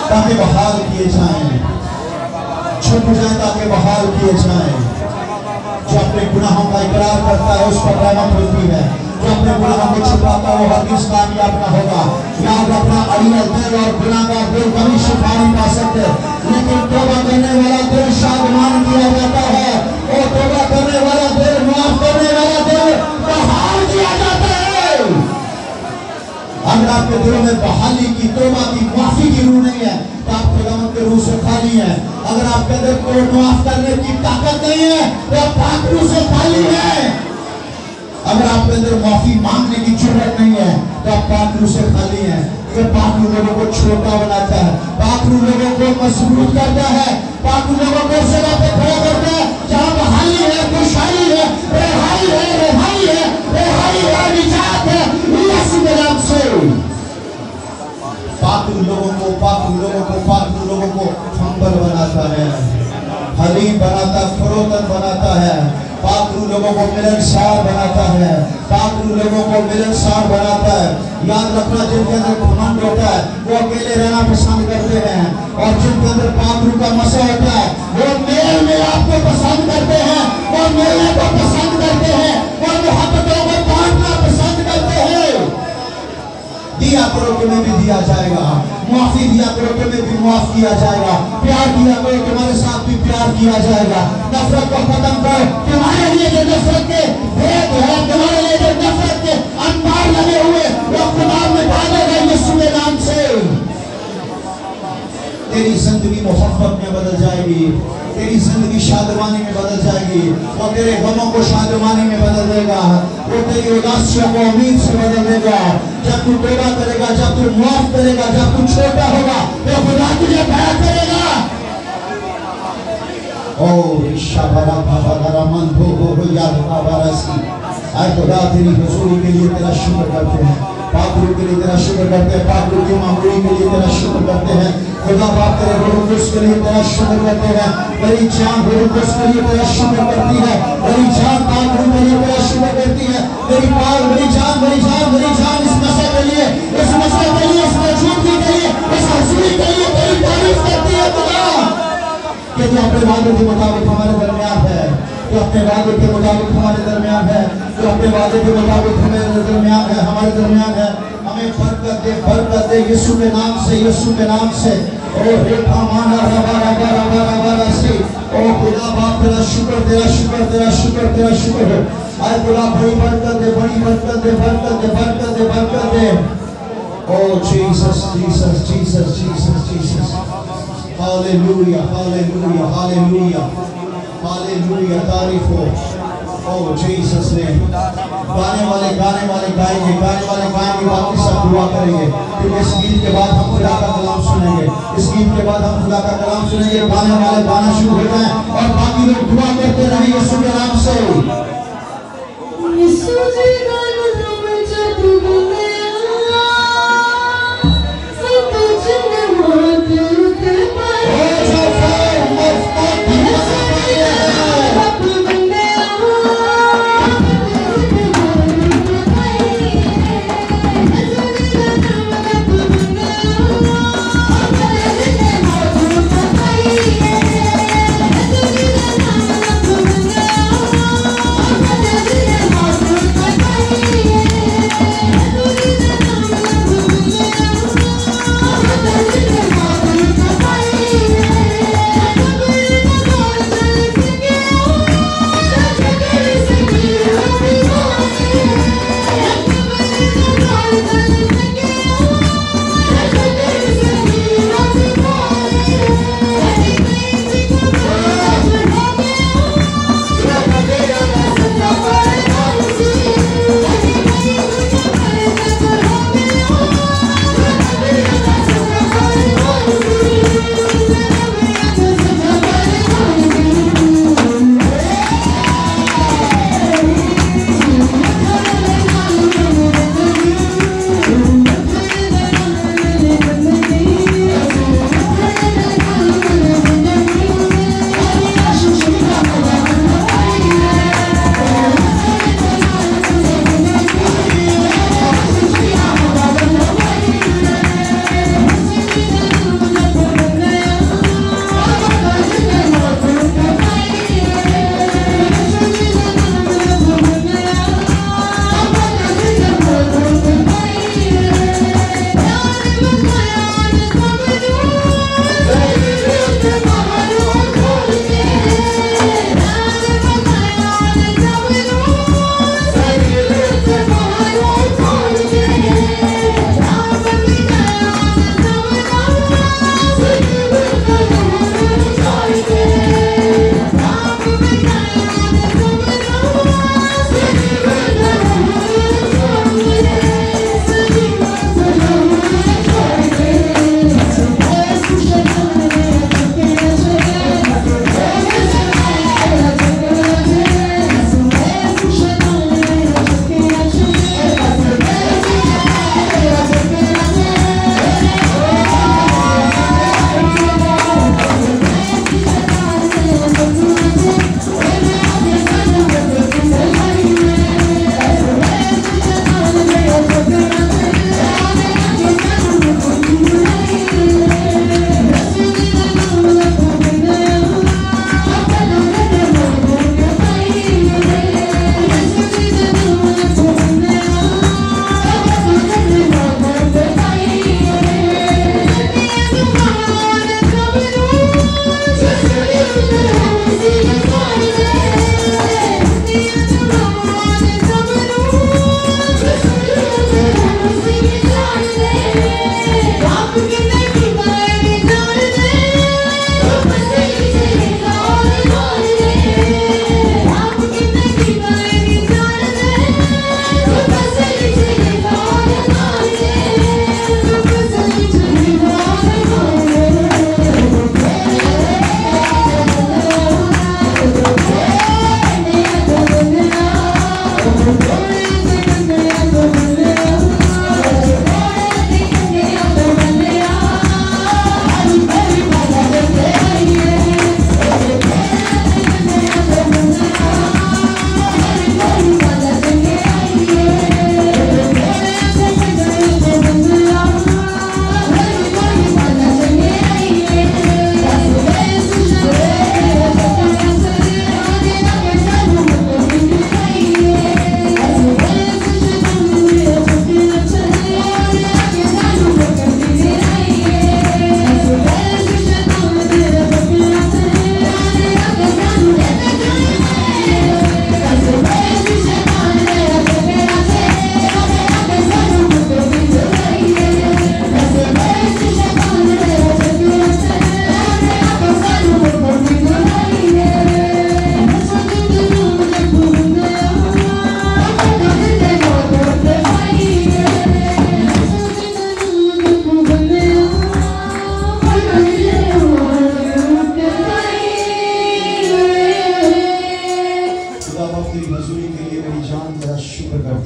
ताकि बहाल किए जाएं, झुक जाए ताकि बहाल किए जाएं। जो अपने गुनाहों का इकरार करता है उस पर रहमत होती है, जो अपने गुनाहों को छुपाता है वो हरगिज़ कामयाब न होगा। याद रखना, अड़ियल दिल और गुनाहगार दिल कभी शिफा नहीं पा सकते, लेकिन तौबा करने वाला दिल शादमान किया जाता है, और तौबा करने वाला दिल, माफ करने वाला दिल बहाल किया जाता है। अगर आपके दिलों में बहाली की, तौबा की, माफी की रूह नहीं है तो आप खुदावंद के रूह से खाली हैं। अगर आपके अंदर कोई माफ करने की ताकत नहीं है तो आप पाक रूह से खाली हैं। अगर आपके अंदर माफी मांगने की जरूरत नहीं है तो आप पाक रूह से खाली हैं। ये पाक रूह लोगों को छोटा बनाता है, पाक रूह लोगों को मजबूत करता है, पाक रूह लोगों को उस जगह पे खड़ा करता है जहाँ बहाली है, खुशहाली है, रिहाई है, रिहाई है, रिहाई है, निजात है यीशु के नाम से। पाक रूह लोगों को, पाक रूह लोगों को, पाक रूह लोगों को हम्बल बनाता है, हलीम बनाता, फरोतन बनाता है। पाक रूह लोगों को मिलनसार बनाता है, पाक रूह लोगों को मिलनसार बनाता है। याद रखना, जिनके अंदर घमंड होता है वो अकेले रहना पसंद करते हैं, और जिनके अंदर पाक रूह का मसा होता है वो मेल मिलाप को पसंद करते हैं, वो मिलने को पसंद करते हैं, वो मोहब्बतों को बांटना पसंद करते हैं। दिया करो तुम्हें भी दिया जाएगा, माफी दिया करो तुम्हें भी माफ किया जाएगा, प्यार दिया करो तुम्हारे साथ भी प्यार किया जाएगा। नफरत को खत्म करो, तुम्हारे लिए जो नफरत के भेद है, तुम्हारे लिए जो नफरत के अंबार लगे हुए वो खुदा में डालेगा यीशु के नाम से। तेरी जिंदगी मोहब्बत में बदल जाएगी, तेरी जिंदगी शादमानी में बदल जाएगी, वो तेरे गमों को शादमानी में बदल देगा, वो तेरी उदासियों को उम्मीद से बदल देगा। जब तू तौबा करेगा, जब तू माफ करेगा, जब तू छोटा होगा तो खुदा तुझे प्यार करेगा। ओ शाबारा बाबा मन हो याद बाबारसी, आए खुदा तेरी हुजूरी के लिए तेरा शुक्र करते हैं, पाक रूह के लिए तेरा शुक्र करते हैं, पाक रूह की मामूली के लिए तेरा शुक्र करते हैं। खुदा बाप तेरे रूह कुछ के लिए तेरा शुक्र करते हैं। मेरी जान रूह कुछ के लिए तेरा शुक्र करती है, मेरी जान पाक रूह के लिए तेरा शुक्र करती है। मेरी पाक, मेरी जान, मेरी जान, मेरी जान इस मसले के लिए, इस मसले के लिए, इस मौजूदगी के लिए, इस हुजूरी के लिए तेरी तारीफ करती है खुदा। कि जो अपने वादे के मुताबिक हमारे दरमियान है, जो अपने वादे के मुताबिक हमारे दरमियान है, जो अपने वादे के मुताबिक हमारे दरमियान है, हमारे दरमियान है। हमें बरकत दे यीशु के नाम से, यीशु के नाम से। ओ रेखा माना रबा रबा रबा रबा रसी, ओ खुदा बाप तेरा शुक्र, तेरा शुक्र, तेरा शुक्र, तेरा शुक्र है। आए खुदा बड़ी बरकत दे, बड़ी बरकत दे, बरकत दे, बरकत दे, बरकत दे। ओ Jesus, Jesus, Jesus, Jesus, Jesus. Hallelujah, hallelujah, hallelujah, hallelujah, तारीफ हो। ओ जीसस ने गाने वाले गाएंगे, बाकी सब दुआ करेंगे, क्योंकि इस गीत के बाद हम खुदा का कलाम सुनेंगे, इस गीत के बाद हम खुदा का कलाम सुनेंगे। गाने वाले गाना शुरू हो जाए और बाकी लोग दुआ करते रहें यीशु के नाम से। यीशु जी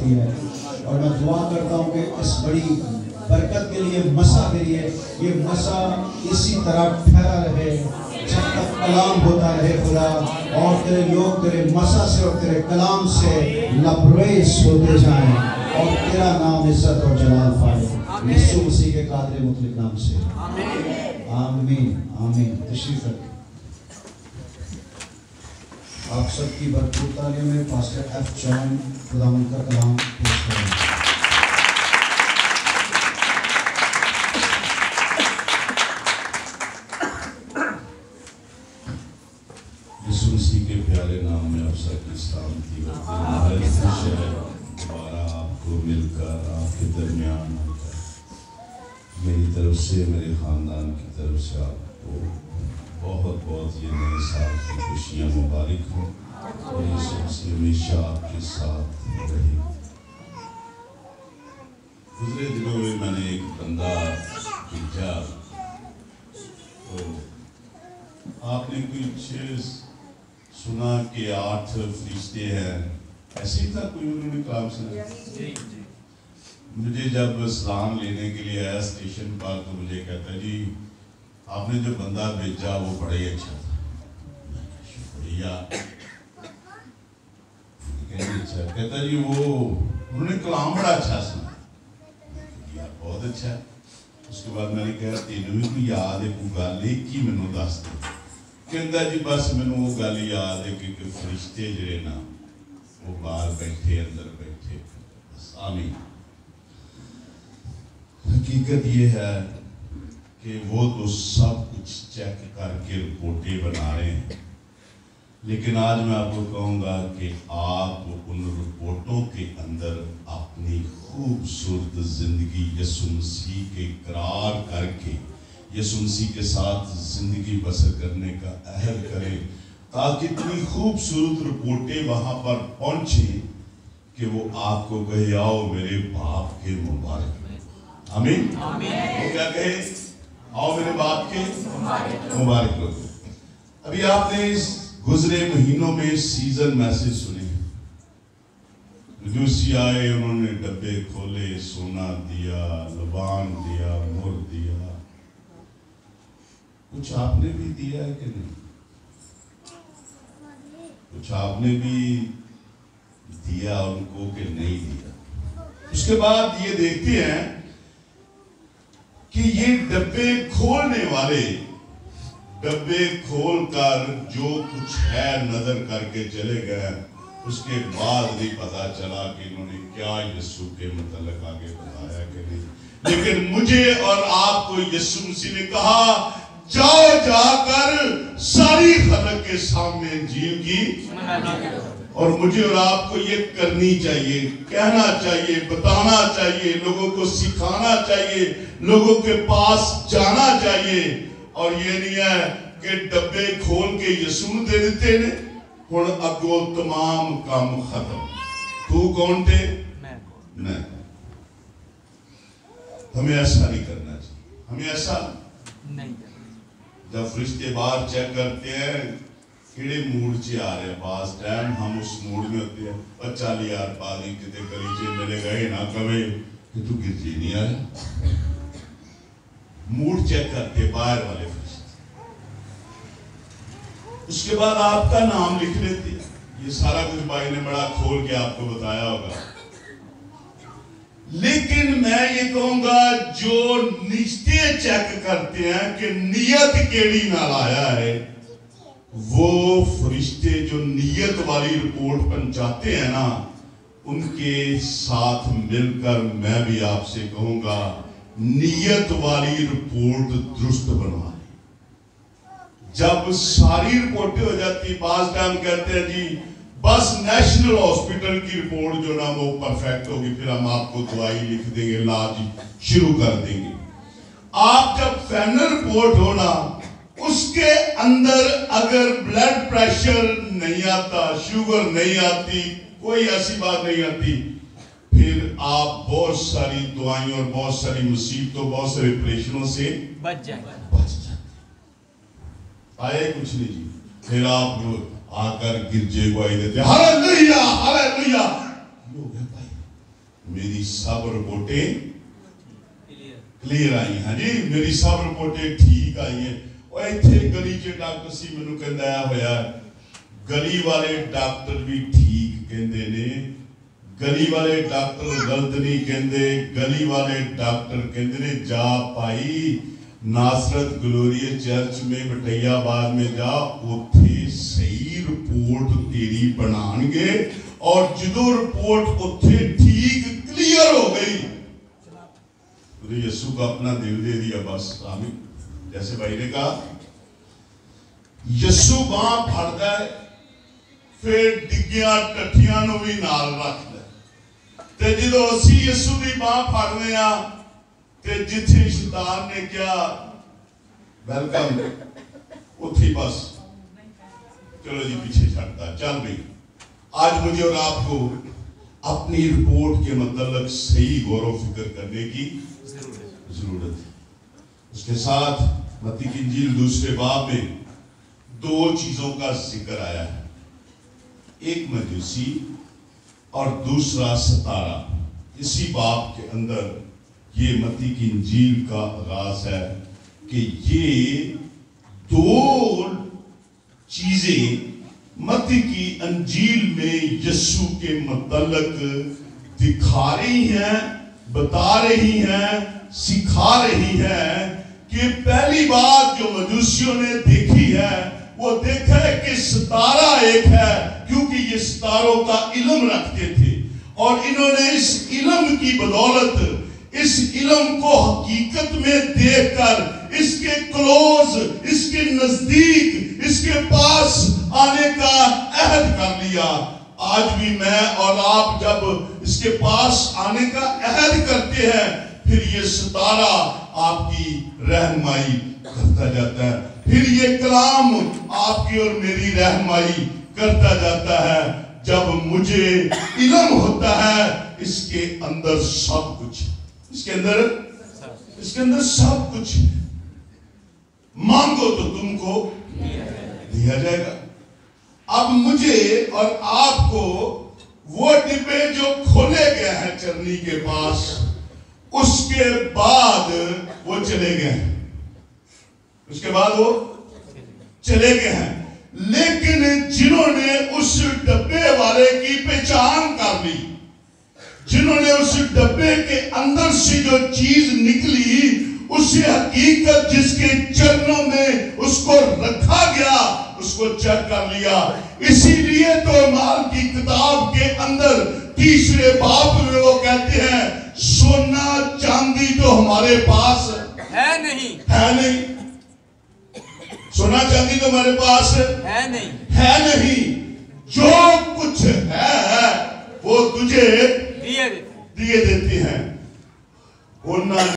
होती है। और मैं दुआ करता हूँ कि इस बड़ी बरकत के लिए मसा के लिए ये मसा इसी तरह ठहरा रहे जब तक कलाम होता रहे खुदा, और तेरे लोग तेरे मसा से और तेरे कलाम से लबरेज होते जाएं और तेरा नाम इज्जत और जलाल पाए यीशु मसीह के कादिर मुतलक नाम से आमीन आमीन। तशरीफ रखें। आप सबकी भरपूर तालियों में पास्टर एफ जॉन खुदावंद का कलाम पेश करेंगे। यीशु मसीह के प्यारे नाम में आप सबकी सलामती दोबारा आपको मिलकर आपके दरमियान आकर मेरी तरफ से मेरे ख़ानदान की तरफ से आपको बहुत बहुत ये नए साल की खुशियाँ मुबारक हों और यीशु मसीह हमेशा आपके साथ रहे। गुजरे दिनों में मैंने एक बंदा भेजा, तो आपने कुछ सुना कि 8 फरिश्ते हैं, ऐसे ही था कोई उन्होंने काम सुना। मुझे जब सलाम लेने के लिए आया स्टेशन पर तो मुझे कहता जी आपने जो बंदा भेजा वो बड़ा ही अच्छा था। शुक्रिया। अच्छा कहता जी वो उन्होंने कलाम बड़ा अच्छा सुना। बहुत अच्छा। उसके बाद मैंने कहा तेन भी कोई याद है कोई गल एक ही मैनू दस दे। कहता जी बस मैनू वो गल याद है कि फरिश्ते जड़े ना वो बाहर बैठे अंदर बैठे। बस आमीन। हकीकत ये है कि वो तो सब कुछ चेक करके रिपोर्टें बना रहे हैं, लेकिन आज मैं आपको कहूँगा कि आप उन रिपोर्टों के अंदर अपनी खूबसूरत जिंदगी यीशु मसीह के इकरार करके यीशु मसीह के साथ जिंदगी बसर करने का अहद करें, ताकि इतनी खूबसूरत रिपोर्टें वहाँ पर पहुँचे कि वो आपको कहे आओ मेरे बाप के मुबारक। आमीन। वो क्या कहे आओ मेरे बाप के मुबारक लो। अभी आपने इस गुजरे महीनों में सीजन मैसेज सुने। मजूसी आए, उन्होंने डब्बे खोले, सोना दिया, लबान दिया, मुर दिया। कुछ आपने भी दिया है कि नहीं? कुछ आपने भी दिया उनको कि नहीं दिया? उसके बाद ये देखते हैं कि ये डब्बे खोलने वाले डब्बे खोलकर जो कुछ है नजर करके चले गए, उसके बाद भी पता चला कि इन्होंने क्या यीशु के मतलब आगे बताया कि नहीं। लेकिन मुझे और आपको यीशु मसीह ने कहा जाओ जाकर सारी खलक के सामने इंजील की, और मुझे और आपको ये करनी चाहिए, कहना चाहिए, बताना चाहिए, लोगों को सिखाना चाहिए, लोगों के पास जाना चाहिए। और ये नहीं है कि डब्बे खोल के यीशु दे देते ने हुण अगो तमाम काम खत्म। तू कौन थे? मैं। हमें ऐसा नहीं करना चाहिए। हमें ऐसा नहीं। जब फरिश्ते बाहर चेक करते हैं किड़े मूड च आ रहे, पास टाइम हम उस मूड में होते हैं। और 40 यार पादी कितने गलीचे मिले गए ना कवे कि तू गिरजी नहीं आया। मूड चेक करते बाहर वाले फरिश्ते। उसके बाद आपका नाम लिख लेते हैं। ये सारा कुछ भाई ने बड़ा खोल के आपको बताया होगा। लेकिन मैं ये कहूंगा जो निश्चय चेक करते हैं कि नियत केड़ी नाल आया है, वो फरिश्ते जो नियत वाली रिपोर्ट पहुंचाते हैं ना, उनके साथ मिलकर मैं भी आपसे कहूंगा नियत वाली रिपोर्ट दुरुस्त बनवा। जब सारी रिपोर्टें हो जाती, पास टाइम कहते हैं जी बस नेशनल हॉस्पिटल की रिपोर्ट जो ना वो परफेक्ट होगी, फिर हम आपको दवाई लिख देंगे, इलाज शुरू कर देंगे। आप जब फाइनल रिपोर्ट हो ना, उसके अंदर अगर ब्लड प्रेशर नहीं आता, शुगर नहीं आती, कोई ऐसी बात नहीं आती, फिर आप बहुत सारी दवाइयों और बहुत सारी मुसीबतों, बहुत सारे ऑपरेशनों से बच जाते। आए कुछ नहीं जी। फिर आप आकर गिरजे गवाही देते हालेलुया हालेलुया। लोग है भाई मेरी सब रिपोर्टें क्लियर आई हैं जी, मेरी सब रिपोर्टें ठीक आई हैं। और इत्थे गली च डॉक्टर सी मैनू कहंदा होया, गली वाले डॉक्टर भी ठीक कहंदे ने, गली वाले डॉक्टर गलत नहीं कहंदे, गली वाले डॉक्टर कहंदे ने जा भाई नासरत ग्लोरियस चर्च में बटैयाबाद में जा, उत्थे सही रिपोर्ट तेरी बनाएंगे। और जो रिपोर्ट उत्थे ठीक क्लियर हो गई तो यीशु का अपना दिल दे दिया, बस आमीन। जैसे भाई ने कहा, यीशु बांह फड़दा है, फिर डिग्गियां टट्ठियां नूं भी नाल रखदा ते जो असीं यीशु दी बांह फड़ने आ ते जिथे शैतान ने क्या वेलकम, उठी बस चलो जी पीछे छड़ता चल भाई। आज मुझे और आपको अपनी रिपोर्ट के मतलब सही गौर व फिक्र करने की जरूरत है। उसके साथ मत्ती की इंजील दूसरे बाब में दो चीजों का जिक्र आया है, एक मजूसी और दूसरा सितारा। इसी बाब के अंदर ये मत्ती की इंजील का आगाज है कि ये दो चीजें मत्ती की अंजील में यीशु के मतलब दिखा रही हैं, बता रही हैं, सिखा रही हैं कि पहली बात जो मजूसियों ने देखी है वो देखा है कि सितारा एक है, क्योंकि ये सितारों का इल्म रखते थे और इन्होंने इस इल्म की बदौलत, इस इल्म को हकीकत में देखकर इसके क्लोज, इसके नजदीक, इसके पास आने का अहद कर लिया। आज भी मैं और आप जब इसके पास आने का अहद करते हैं, फिर ये सितारा आपकी रहनुमाई करता जाता है, फिर ये कलाम आपकी और मेरी रहनुमाई करता जाता है। जब मुझे इल्म होता है इसके अंदर सब कुछ, इसके अंदर सब कुछ, मांगो तो तुमको दिया जाएगा। अब मुझे और आपको वो डिब्बे जो खोले गए हैं चरनी के पास, उसके बाद वो चले गए हैं, उसके बाद वो चले गए हैं। लेकिन जिन्होंने उस डब्बे वाले की पहचान कर ली, जिन्होंने उस डब्बे के अंदर से जो चीज निकली, उसे हकीकत जिसके चरणों में उसको रखा गया, उसको चेक कर लिया। इसीलिए तो माल की किताब के अंदर तीसरे बाब में वो कहते हैं, सोना चांदी तो हमारे पास है नहीं, है नहीं, सोना चांदी तो हमारे पास है नहीं, है नहीं, जो कुछ है वो तुझे दिए दिए देते हैं।